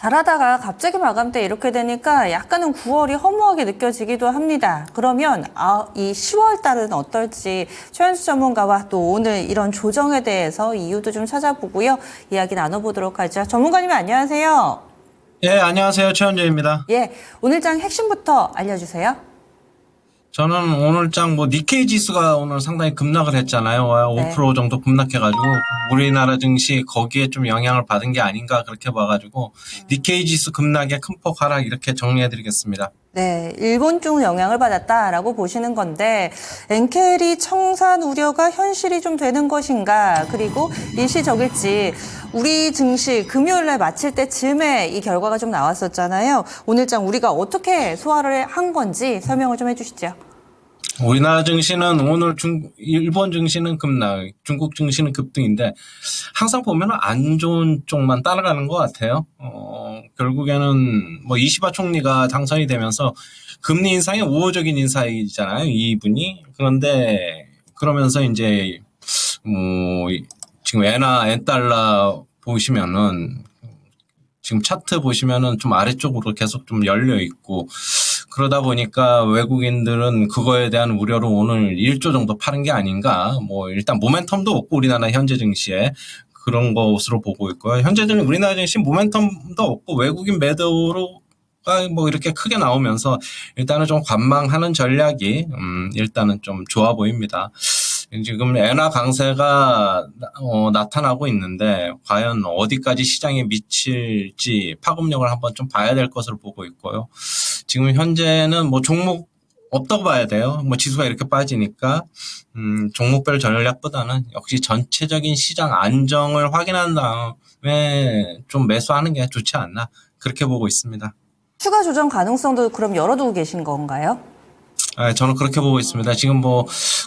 잘하다가 갑자기 마감때 이렇게 되니까 약간은 9월이 허무하게 느껴지기도 합니다. 그러면 이 10월 달은 어떨지 최현수 전문가와 또 오늘 이런 조정에 대해서 이유도 좀 찾아보고요. 이야기 나눠보도록 하죠. 전문가님 안녕하세요. 예, 안녕하세요. 최현재입니다. 예, 오늘장 핵심부터 알려주세요. 저는 오늘장 니케이 지수가 오늘 상당히 급락을 했잖아요. 네. 5% 정도 급락해가지고 우리나라 증시 거기에 좀 영향을 받은 게 아닌가 그렇게 봐가지고 니케이 지수 급락에 큰 폭 하락 이렇게 정리해드리겠습니다. 네, 일본 쪽 영향을 받았다라고 보시는 건데 엔켈이 청산 우려가 현실이 좀 되는 것인가, 그리고 일시적일지 우리 증시 금요일 날 마칠 때쯤에 이 결과가 좀 나왔었잖아요. 오늘장 우리가 어떻게 소화를 한 건지 설명을 좀 해주시죠. 우리나라 증시는 오늘 일본 증시는 급락, 중국 증시는 급등인데 항상 보면은 안 좋은 쪽만 따라가는 것 같아요. 결국에는 이시바 총리가 당선이 되면서 금리 인상이 우호적인 인사이잖아요. 이분이. 그런데 그러면서 이제 지금 엔 달러 보시면은 지금 차트 보시면은 좀 아래쪽으로 계속 좀 열려 있고 그러다 보니까 외국인들은 그거에 대한 우려로 오늘 1조 정도 파는 게 아닌가. 일단 모멘텀도 없고 우리나라 현재 증시에 그런 것으로 보고 있고요. 현재 우리나라 증시 모멘텀도 없고 외국인 매도로가 이렇게 크게 나오면서 일단은 좀 관망하는 전략이 일단은 좀 좋아 보입니다. 지금 엔화 강세가 나타나고 있는데 과연 어디까지 시장에 미칠지 파급력을 한번 좀 봐야 될 것으로 보고 있고요. 지금 현재는 종목 없다고 봐야 돼요. 지수가 이렇게 빠지니까 종목별 전략보다는 역시 전체적인 시장 안정을 확인한 다음에 좀 매수하는 게 좋지 않나 그렇게 보고 있습니다. 추가 조정 가능성도 그럼 열어두고 계신 건가요? 저는 그렇게 보고 있습니다. 지금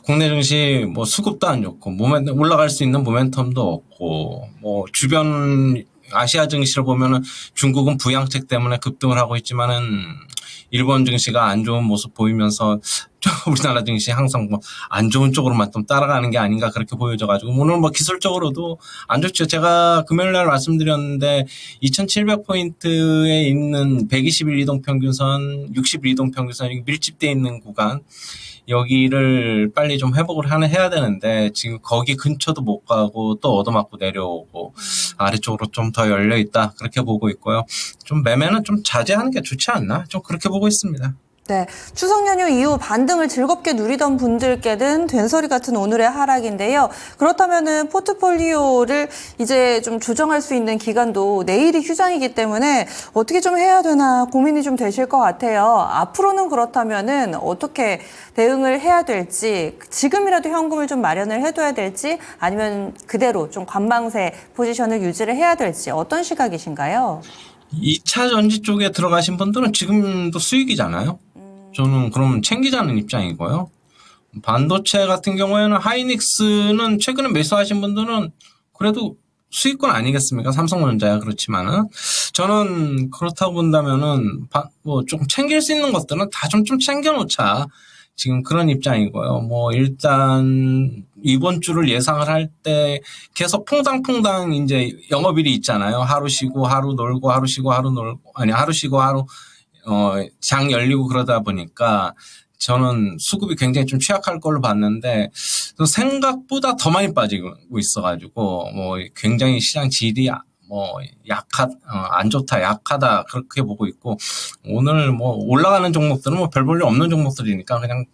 국내 증시 수급도 안 좋고 올라갈 수 있는 모멘텀도 없고 주변 아시아 증시를 보면은 중국은 부양책 때문에 급등을 하고 있지만은 일본 증시가 안 좋은 모습 보이면서 우리나라 증시 항상 안 좋은 쪽으로만 좀 따라가는 게 아닌가 그렇게 보여져가지고 오늘 기술적으로도 안 좋죠. 제가 금요일 날 말씀드렸는데 2700포인트에 있는 121 이동평균선, 60 이동평균선 밀집되어 있는 구간 여기를 빨리 좀 회복을 해야 되는데 지금 거기 근처도 못 가고 또 얻어맞고 내려오고 아래쪽으로 좀 더 열려 있다 그렇게 보고 있고요. 좀 매매는 좀 자제하는 게 좋지 않나 좀 그렇게 보고 있습니다. 네, 추석 연휴 이후 반등을 즐겁게 누리던 분들께는 된소리 같은 오늘의 하락인데요. 그렇다면은 포트폴리오를 이제 좀 조정할 수 있는 기간도 내일이 휴장이기 때문에 어떻게 좀 해야 되나 고민이 좀 되실 것 같아요. 앞으로는 그렇다면은 어떻게 대응을 해야 될지, 지금이라도 현금을 좀 마련을 해둬야 될지, 아니면 그대로 좀 관망세 포지션을 유지를 해야 될지 어떤 시각이신가요? 2차 전지 쪽에 들어가신 분들은 지금도 수익이잖아요. 저는 그럼 챙기자는 입장이고요. 반도체 같은 경우에는 하이닉스는 최근에 매수하신 분들은 그래도 수익권 아니겠습니까? 삼성전자야 그렇지만은 저는 그렇다고 본다면은 조금 챙길 수 있는 것들은 다 좀 챙겨놓자. 지금 그런 입장이고요. 일단 이번 주를 예상을 할 때 계속 퐁당퐁당 이제 영업일이 있잖아요. 하루 쉬고 하루 놀고 하루 쉬고 하루 놀고 하루 쉬고 하루 장 열리고 그러다 보니까 저는 수급이 굉장히 좀 취약할 걸로 봤는데 생각보다 더 많이 빠지고 있어가지고 굉장히 시장 질이 안 좋다, 약하다 그렇게 보고 있고 오늘 올라가는 종목들은 별 볼일 없는 종목들이니까 그냥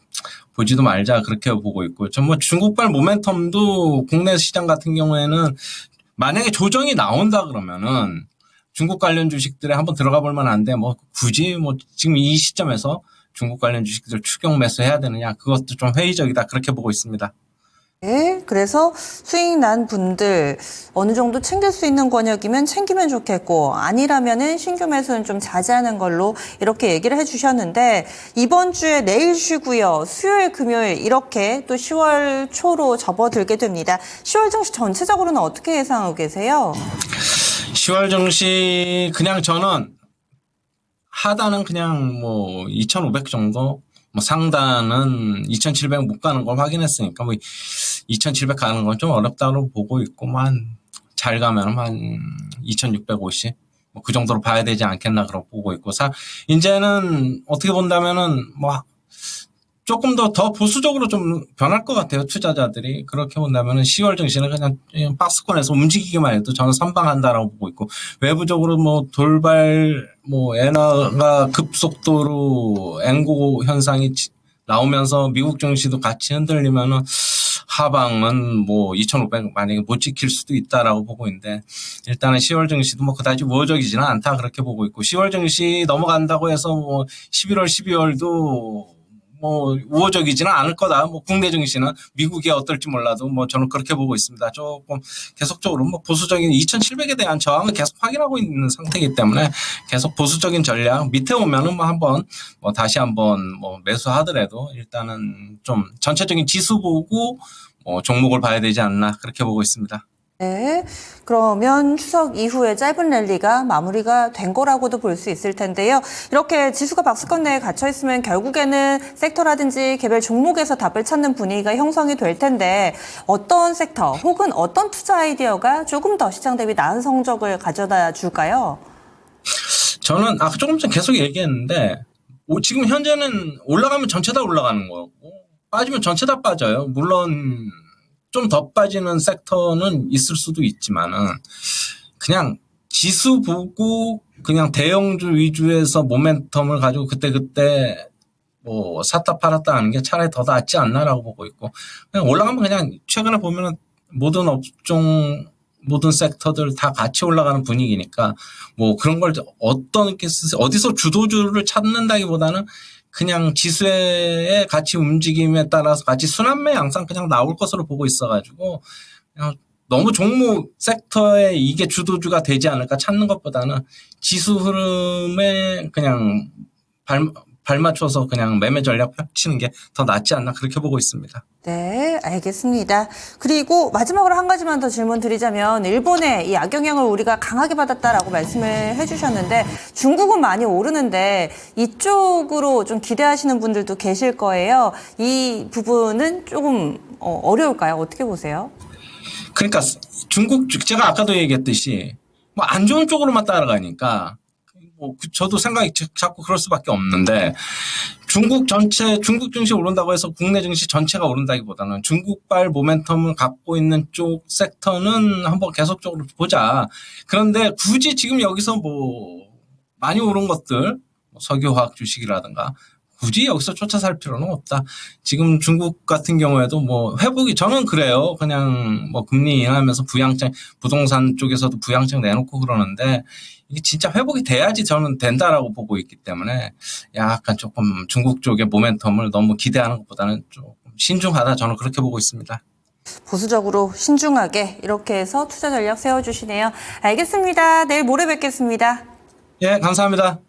보지도 말자 그렇게 보고 있고 전 중국발 모멘텀도 국내 시장 같은 경우에는 만약에 조정이 나온다 그러면은 중국 관련 주식들에 한번 들어가 볼 만한데 굳이 지금 이 시점에서 중국 관련 주식들 추격 매수해야 되느냐 그것도 좀 회의적이다 그렇게 보고 있습니다. 네, 그래서 수익 난 분들 어느 정도 챙길 수 있는 권역이면 챙기면 좋겠고 아니라면은 신규 매수는 좀 자제하는 걸로 이렇게 얘기를 해주셨는데 이번 주에 내일 쉬고요. 수요일, 금요일 이렇게 또 10월 초로 접어들게 됩니다. 10월 증시 전체적으로는 어떻게 예상하고 계세요? 10월 증시 그냥 저는 하단은 그냥 2,500 정도 상단은 2,700 못 가는 걸 확인했으니까 2,700 가는 건 좀 어렵다고 보고 있고 잘 가면 한 2,650 뭐 그 정도로 봐야 되지 않겠나 그러고 보고 있고 이제는 어떻게 본다면은 뭐 조금 더 보수적으로 좀 변할 것 같아요. 투자자들이. 그렇게 본다면은 10월 증시는 그냥 박스권에서 움직이기만 해도 저는 선방한다라고 보고 있고 외부적으로 뭐 돌발 뭐 엔화가 급속도로 앵고 현상이 나오면서 미국 증시도 같이 흔들리면은 하방은 뭐 2,500 만약에 못 지킬 수도 있다라고 보고 있는데 일단은 10월 증시도 뭐 그다지 우호적이지는 않다 그렇게 보고 있고 10월 증시 넘어간다고 해서 뭐 11월, 12월도 뭐 우호적이지는 않을 거다. 뭐 국내 증시는 미국이 어떨지 몰라도 뭐 저는 그렇게 보고 있습니다. 조금 계속적으로 뭐 보수적인 2,700에 대한 저항을 계속 확인하고 있는 상태이기 때문에 계속 보수적인 전략 밑에 오면은 뭐 한번 뭐 다시 한번 뭐 매수하더라도 일단은 좀 전체적인 지수 보고 종목을 봐야 되지 않나 그렇게 보고 있습니다. 네, 그러면 추석 이후에 짧은 랠리가 마무리가 된 거라고도 볼 수 있을 텐데요. 이렇게 지수가 박스권 내에 갇혀 있으면 결국에는 섹터라든지 개별 종목에서 답을 찾는 분위기가 형성이 될 텐데 어떤 섹터 혹은 어떤 투자 아이디어가 조금 더 시장 대비 나은 성적을 가져다 줄까요? 저는 아까 조금 전 계속 얘기했는데 지금 현재는 올라가면 전체 다 올라가는 거고 빠지면 전체 다 빠져요. 물론 좀 더 빠지는 섹터는 있을 수도 있지만은 그냥 지수 보고 그냥 대형주 위주에서 모멘텀을 가지고 그때 뭐 샀다 팔았다 하는 게 차라리 더 낫지 않나라고 보고 있고 그냥 올라가면 그냥 최근에 보면은 모든 업종 모든 섹터들 다 같이 올라가는 분위기니까 뭐 그런 걸 어디서 주도주를 찾는다기보다는 그냥 지수의 같이 움직임에 따라서 같이 순환매 양상 그냥 나올 것으로 보고 있어가지고 그냥 너무 종목 섹터에 이게 주도주가 되지 않을까 찾는 것보다는 지수 흐름에 그냥 발 맞춰서 그냥 매매 전략 펼치는 게 더 낫지 않나 그렇게 보고 있습니다. 네, 알겠습니다. 그리고 마지막으로 한 가지만 더 질문 드리자면 일본의 이 악영향을 우리가 강하게 받았다라고 말씀을 해주셨는데 중국은 많이 오르는데 이쪽으로 좀 기대하시는 분들도 계실 거예요. 이 부분은 조금 어려울까요? 어떻게 보세요? 그러니까 중국 제가 아까도 얘기했듯이 뭐 안 좋은 쪽으로만 따라가니까 뭐 저도 생각이 자꾸 그럴 수밖에 없는데 중국 증시 오른다고 해서 국내 증시 전체가 오른다기보다는 중국발 모멘텀을 갖고 있는 쪽 섹터는 한번 계속적으로 보자. 그런데 굳이 지금 여기서 뭐 많이 오른 것들 석유화학 주식이라든가 굳이 여기서 쫓아 살 필요는 없다. 지금 중국 같은 경우에도 뭐 회복이 저는 그래요. 그냥 뭐 금리 인하하면서 부동산 쪽에서도 부양책 내놓고 그러는데 이게 진짜 회복이 돼야지 저는 된다라고 보고 있기 때문에 약간 조금 중국 쪽의 모멘텀을 너무 기대하는 것보다는 조금 신중하다 저는 그렇게 보고 있습니다. 보수적으로 신중하게 이렇게 해서 투자 전략 세워주시네요. 알겠습니다. 내일 모레 뵙겠습니다. 예, 감사합니다.